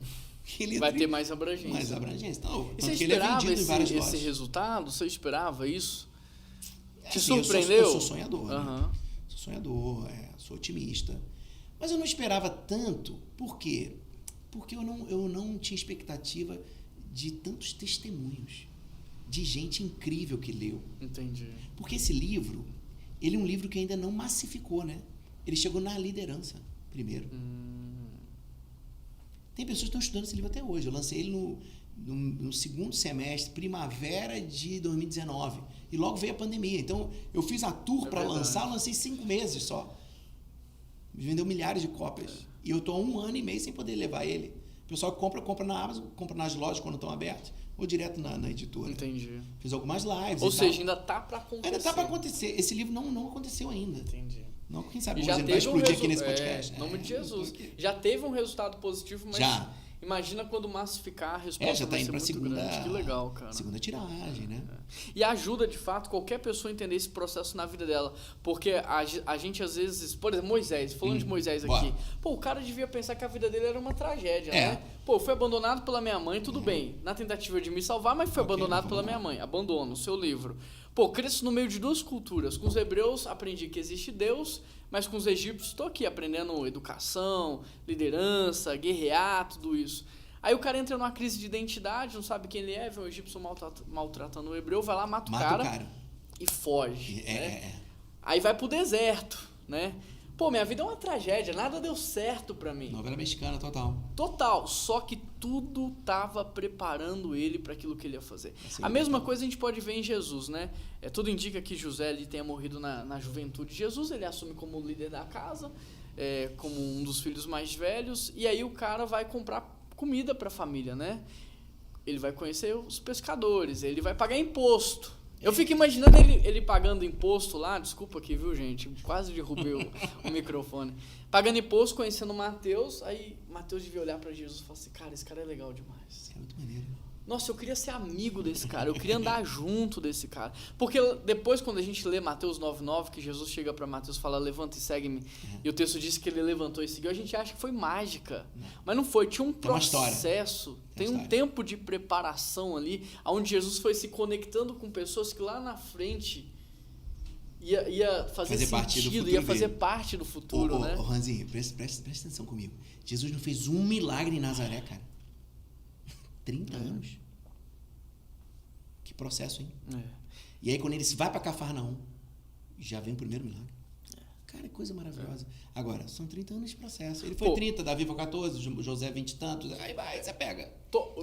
Vai ter mais abrangência. Mais abrangência. Então, e você esperava esse resultado? Você esperava isso? Te surpreendeu? Eu sou sonhador. Né? Sou sonhador, sou otimista. Mas eu não esperava tanto. Por quê? Porque eu não tinha expectativa de tantos testemunhos, de gente incrível que leu. Entendi. Porque esse livro, ele é um livro que ainda não massificou, né? Ele chegou na liderança primeiro. Tem pessoas que estão estudando esse livro até hoje. Eu lancei ele no segundo semestre, primavera de 2019. E logo veio a pandemia. Então, eu fiz a tour para lançar, lancei 5 meses só. Vendeu milhares de cópias. E eu tô há 1 ano e meio sem poder levar ele. O pessoal compra na Amazon, compra nas lojas quando estão abertas, ou direto na editora. Entendi. Fiz algumas lives. Ou seja, ainda tá pra acontecer. Ainda tá pra acontecer. Esse livro não aconteceu ainda. Entendi. Não, quem sabe Já ele vai teve explodir aqui nesse podcast. Em nome de Jesus. Já teve um resultado positivo, mas imagina quando massificar a resposta já tá vai indo ser pra muito segunda, grande. Que legal, cara. Segunda tiragem, né? E ajuda, de fato, qualquer pessoa a entender esse processo na vida dela. Porque a gente, às vezes... Por exemplo, Moisés. Falando de Moisés aqui. Pô, o cara devia pensar que a vida dele era uma tragédia, né? Pô, foi abandonado pela minha mãe, tudo bem. Na tentativa de me salvar, mas foi abandonado pela minha mãe. Abandono, o seu livro. Pô, cresço no meio de 2 culturas. Com os hebreus, aprendi que existe Deus, mas com os egípcios, estou aqui aprendendo educação, liderança, guerrear, tudo isso. Aí o cara entra numa crise de identidade, não sabe quem ele é, vê um egípcio maltratando o hebreu, vai lá, mata o cara e foge. Aí vai pro deserto, né? Pô, minha vida é uma tragédia, nada deu certo pra mim. Novela mexicana, total. Total, só que tudo tava preparando ele para aquilo que ele ia fazer. A mesma coisa a gente pode ver em Jesus, né? Tudo indica que José ele tenha morrido na juventude. Jesus ele assume como líder da casa, como um dos filhos mais velhos, e aí o cara vai comprar comida para a família, né? Ele vai conhecer os pescadores, ele vai pagar imposto. Eu fico imaginando ele pagando imposto lá, desculpa aqui, viu, gente? Quase derrubei o microfone. Pagando imposto, conhecendo Mateus, aí Mateus devia olhar para Jesus e falar assim, cara, esse cara é legal demais. É muito maneiro. Nossa, eu queria ser amigo desse cara, eu queria andar junto desse cara. Porque depois, quando a gente lê Mateus 9,9, que Jesus chega para Mateus e fala, levanta e segue-me, e o texto diz que ele levantou e seguiu, a gente acha que foi mágica. Mas não foi, tinha um processo, tem um tempo de preparação ali, onde Jesus foi se conectando com pessoas que lá na frente ia fazer sentido, ia fazer parte do futuro, né? Ô, Ranzinho, presta atenção comigo. Jesus não fez um milagre em Nazaré, cara. 30 anos. Que processo, hein? E aí, quando ele vai para Cafarnaum, já vem o primeiro milagre. Cara, é coisa maravilhosa. Agora, são 30 anos de processo. Ele foi 30, Davi foi 14, José 20 e tantos. Aí vai, você pega.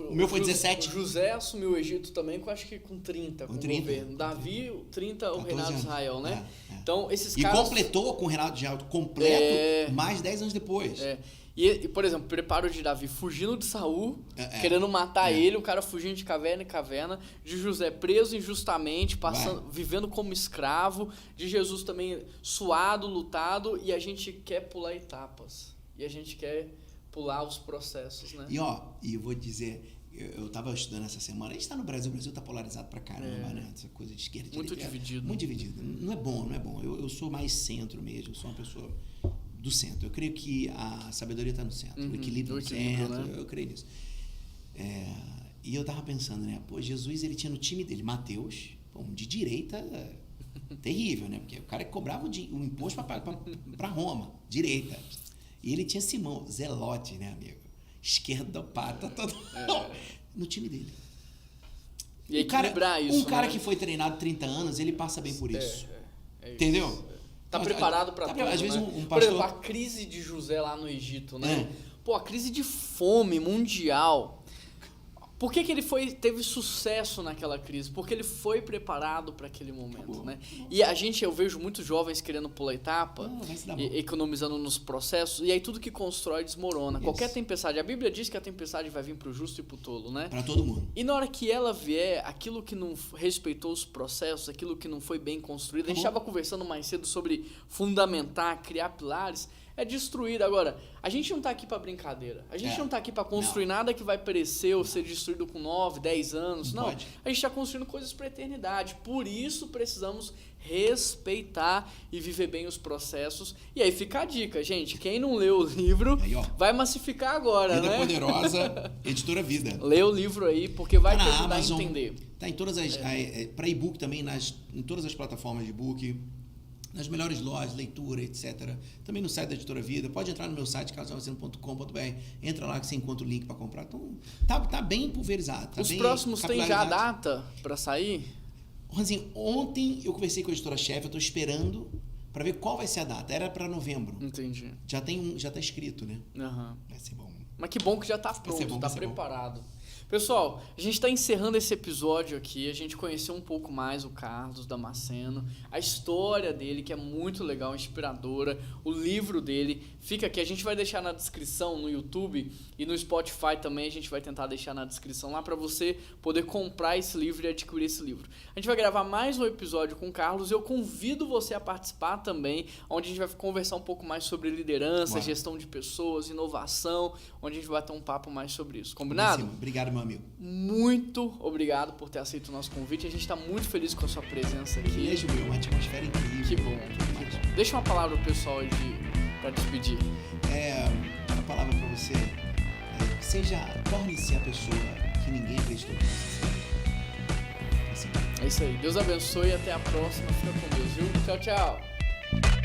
O meu foi 17. O José assumiu o Egito também, eu acho que com 30, com o governo. Davi, 30, o reinado de Israel, né? Então, esses caras... E completou com o reinado de Israel completo mais 10 anos depois. E, por exemplo, preparo de Davi fugindo de Saul, querendo matar ele, o cara fugindo de caverna em caverna, de José preso injustamente, vivendo como escravo, de Jesus também suado, lutado, e a gente quer pular etapas, e a gente quer pular os processos, né? E eu vou dizer, eu tava estudando essa semana, a gente tá no Brasil, o Brasil tá polarizado pra caramba, né? Essa coisa de esquerda e direita. Muito dividido. Não é bom. Eu sou mais centro mesmo, eu sou uma pessoa... do centro. Eu creio que a sabedoria está no centro, o equilíbrio no centro, né? Eu creio nisso. E eu tava pensando, né? Pô, Jesus, ele tinha no time dele Mateus, de direita terrível, né? Porque o cara que cobrava o imposto para Roma, direita. E ele tinha Simão, Zelote, né, amigo? Esquerdopata, todo no time dele. E equilibrar isso, um cara que foi treinado 30 anos, ele passa bem por isso. Entendeu? Tá preparado para tudo, às vezes né? um pastor... Por exemplo, a crise de José lá no Egito, né? Pô, a crise de fome mundial. Por que ele teve sucesso naquela crise? Porque ele foi preparado para aquele momento, né? E eu vejo muitos jovens querendo pular etapa, economizando nos processos, e aí tudo que constrói desmorona. Isso. Qualquer tempestade, a Bíblia diz que a tempestade vai vir pro justo e pro tolo, né? Para todo mundo. E na hora que ela vier, aquilo que não respeitou os processos, aquilo que não foi bem construído, a gente estava conversando mais cedo sobre fundamentar, criar pilares, é destruído. Agora, a gente não tá aqui para brincadeira. A gente não tá aqui para construir nada que vai perecer ou ser destruído com 9, 10 anos. Não. A gente está construindo coisas para a eternidade. Por isso, precisamos respeitar e viver bem os processos. E aí fica a dica, gente. Quem não leu o livro, vai massificar agora, Vida né? Poderosa, Editora Vida. Lê o livro aí, porque vai te ajudar Amazon, a entender. Tá em todas as... para e-book também, em todas as plataformas de e-book. Nas melhores lojas, leitura, etc. Também no site da Editora Vida. Pode entrar no meu site, carlosdamasceno.com.br. Entra lá que você encontra o link para comprar. Então, tá bem pulverizado. Os próximos têm já a data para sair? Ranzinho, ontem eu conversei com a editora-chefe. Eu estou esperando para ver qual vai ser a data. Era para novembro. Entendi. Já tá escrito, né? Uhum. Vai ser bom. Mas que bom que já tá pronto, tá preparado. Pessoal, a gente está encerrando esse episódio aqui, a gente conheceu um pouco mais o Carlos Damasceno, a história dele, que é muito legal, inspiradora, o livro dele, fica aqui, a gente vai deixar na descrição no YouTube e no Spotify também, a gente vai tentar deixar na descrição lá para você poder comprar esse livro e adquirir esse livro. A gente vai gravar mais um episódio com o Carlos e eu convido você a participar também, onde a gente vai conversar um pouco mais sobre liderança, gestão de pessoas, inovação, onde a gente vai ter um papo mais sobre isso. Combinado? Obrigado, meu amigo. Muito obrigado por ter aceito o nosso convite. A gente está muito feliz com a sua presença aqui. Beijo, meu. Uma atmosfera incrível. Que bom. Deixa uma palavra pro pessoal aí para despedir. A palavra para você torne-se a pessoa que ninguém acreditou que você seja. É isso aí. Deus abençoe e até a próxima. Fica com Deus, viu? Tchau, tchau.